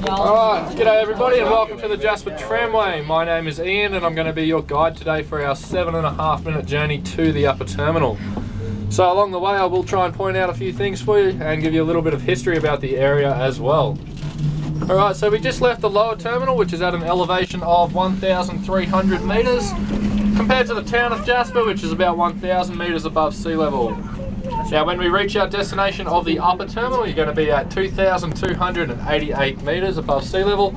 Alright, g'day everybody and welcome to the Jasper Tramway. My name is Ian and I'm going to be your guide today for our 7.5 minute journey to the upper terminal. So along the way I will try and point out a few things for you and give you a little bit of history about the area as well. Alright, so we just left the lower terminal, which is at an elevation of 1,300 metres compared to the town of Jasper, which is about 1,000 metres above sea level. Now when we reach our destination of the upper terminal, you're going to be at 2,288 metres above sea level.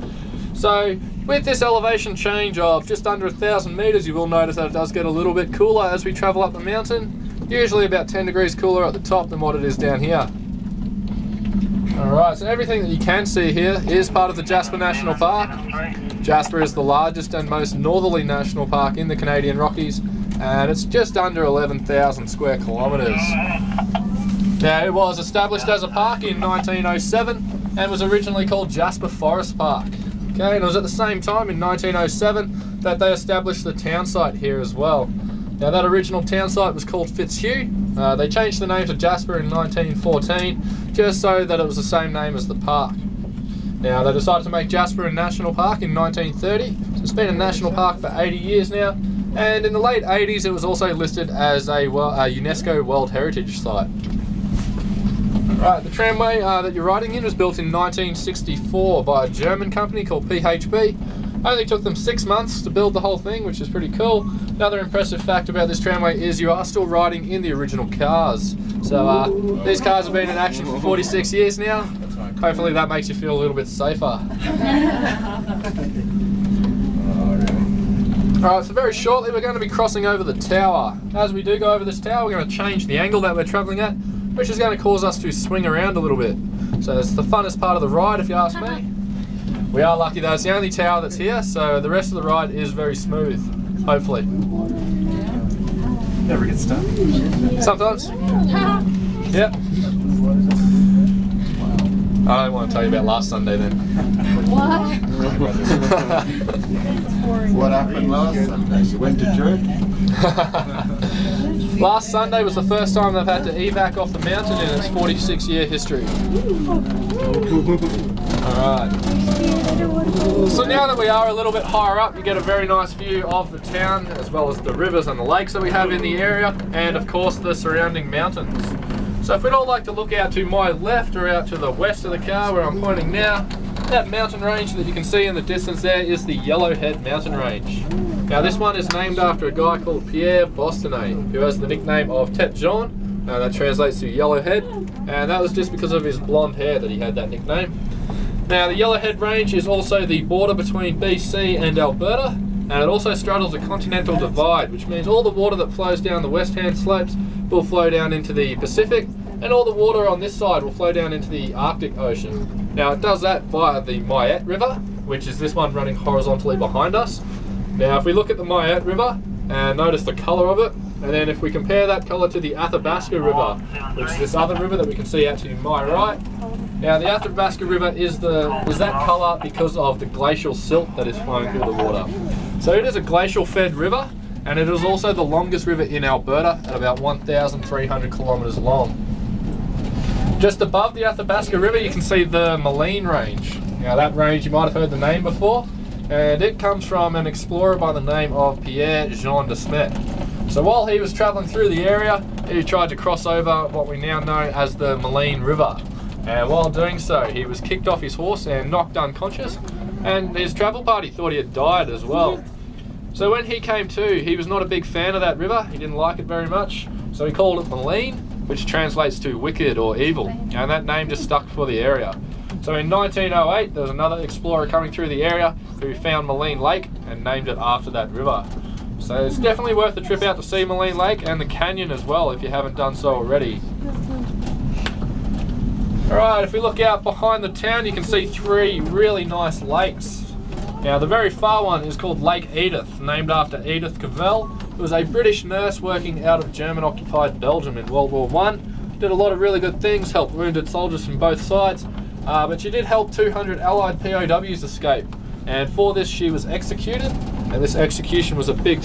So with this elevation change of just under 1,000 metres, you will notice that it does get a little bit cooler as we travel up the mountain. Usually about 10 degrees cooler at the top than what it is down here. Alright, so everything that you can see here is part of the Jasper National Park. Jasper is the largest and most northerly national park in the Canadian Rockies, and it's just under 11,000 square kilometres. Now it was established as a park in 1907 and was originally called Jasper Forest Park. Okay, and it was at the same time in 1907 that they established the town site here as well. Now that original town site was called Fitzhugh. They changed the name to Jasper in 1914 just so that it was the same name as the park. Now they decided to make Jasper a national park in 1930, so it's been a national park for 80 years now, and in the late 80s it was also listed as a UNESCO World Heritage Site. Right, the tramway that you're riding in was built in 1964 by a German company called PHB. Only took them 6 months to build the whole thing, which is pretty cool. Another impressive fact about this tramway is you are still riding in the original cars. So these cars have been in action for 46 years now. Hopefully that makes you feel a little bit safer. Alright, so very shortly we're going to be crossing over the tower. As we do go over this tower, we're going to change the angle that we're travelling at, which is going to cause us to swing around a little bit. So it's the funnest part of the ride, if you ask me. We are lucky that it's the only tower that's here, so the rest of the ride is very smooth, hopefully. Never gets stuck. Sometimes. Yep. I don't want to tell you about last Sunday then. What? What happened last Sunday? You went to church? Last Sunday was the first time they've had to evac off the mountain in its 46-year history. Alright. So now that we are a little bit higher up, you get a very nice view of the town, as well as the rivers and the lakes that we have in the area, and of course the surrounding mountains. So if we'd all like to look out to my left or out to the west of the car where I'm pointing now, that mountain range that you can see in the distance there is the Yellowhead Mountain Range. Now this one is named after a guy called Pierre Bostonnet, who has the nickname of Tête Jaune, that translates to Yellowhead, and that was just because of his blonde hair that he had that nickname. Now the Yellowhead Range is also the border between BC and Alberta, and it also straddles a continental divide, which means all the water that flows down the west-hand slopes will flow down into the Pacific, and all the water on this side will flow down into the Arctic Ocean. Now it does that via the Myette River, which is this one running horizontally behind us. Now if we look at the Myette River and notice the colour of it, and then if we compare that colour to the Athabasca River, which is this other river that we can see out to my right. Now the Athabasca River is that colour because of the glacial silt that is flowing through the water. So it is a glacial fed river, and it is also the longest river in Alberta at about 1,300 kilometres long. Just above the Athabasca River you can see the Moline Range. Now that range you might have heard the name before, and it comes from an explorer by the name of Pierre Jean de Smet. So while he was travelling through the area, he tried to cross over what we now know as the Moline River. And while doing so, he was kicked off his horse and knocked unconscious, and his travel party thought he had died as well. So when he came to, he was not a big fan of that river. He didn't like it very much, so he called it Moline, which translates to wicked or evil, and that name just stuck for the area. So in 1908, there was another explorer coming through the area who found Moline Lake and named it after that river. So it's definitely worth the trip out to see Moline Lake and the canyon as well if you haven't done so already. Alright, if we look out behind the town you can see 3 really nice lakes. Now the very far one is called Lake Edith, named after Edith Cavell, who was a British nurse working out of German-occupied Belgium in World War I. Did a lot of really good things, helped wounded soldiers from both sides, but she did help 200 Allied POWs escape, and for this she was executed, and this execution was a big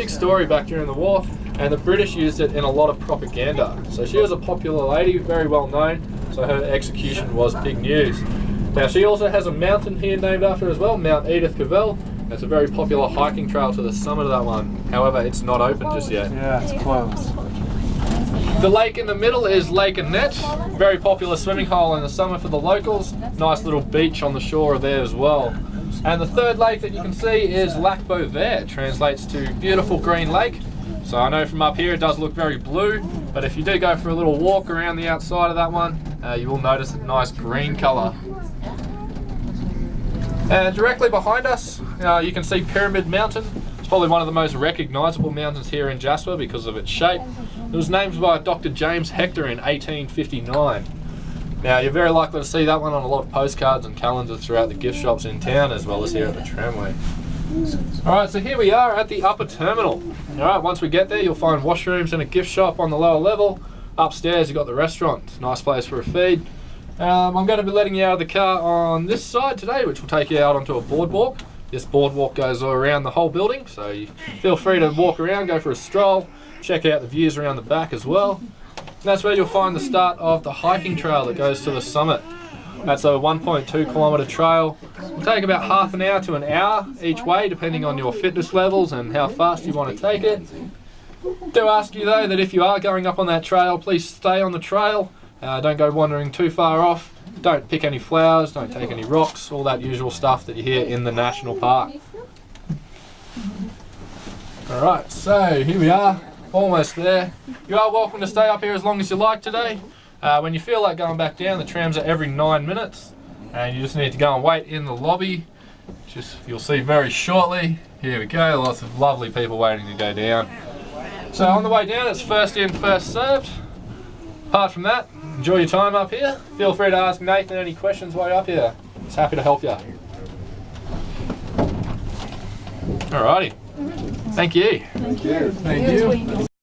story back during the war, and the British used it in a lot of propaganda. So she was a popular lady, very well known, so her execution was big news. Now she also has a mountain here named after her as well, Mount Edith Cavell. It's a very popular hiking trail to the summit of that one. However, it's not open just yet. Yeah, it's closed. The lake in the middle is Lake Annette, very popular swimming hole in the summer for the locals. Nice little beach on the shore there as well. And the third lake that you can see is Lac Beauvert, translates to beautiful green lake. So I know from up here it does look very blue, but if you do go for a little walk around the outside of that one, you will notice a nice green colour. And directly behind us, you can see Pyramid Mountain. It's probably one of the most recognisable mountains here in Jasper because of its shape. It was named by Dr. James Hector in 1859. Now you're very likely to see that one on a lot of postcards and calendars throughout the gift shops in town, as well as here at the tramway. Alright, so here we are at the upper terminal. Alright, once we get there you'll find washrooms and a gift shop on the lower level. Upstairs you've got the restaurant, nice place for a feed. I'm going to be letting you out of the car on this side today, which will take you out onto a boardwalk. This boardwalk goes around the whole building, so you feel free to walk around, go for a stroll, check out the views around the back as well. And that's where you'll find the start of the hiking trail that goes to the summit. That's a 1.2 kilometre trail. It'll take about half an hour to an hour each way, depending on your fitness levels and how fast you want to take it. Do ask you though that if you are going up on that trail, please stay on the trail. Don't go wandering too far off. Don't pick any flowers, don't take any rocks, all that usual stuff that you hear in the national park. Alright, so here we are, almost there. You are welcome to stay up here as long as you like today. When you feel like going back down, the trams are every 9 minutes, and you just need to go and wait in the lobby. You'll see very shortly. Here we go, lots of lovely people waiting to go down. So on the way down, it's first in, first served. Apart from that, enjoy your time up here. Feel free to ask Nathan any questions while you're up here. He's happy to help you. Alrighty. Thank you. Thank you. Thank you.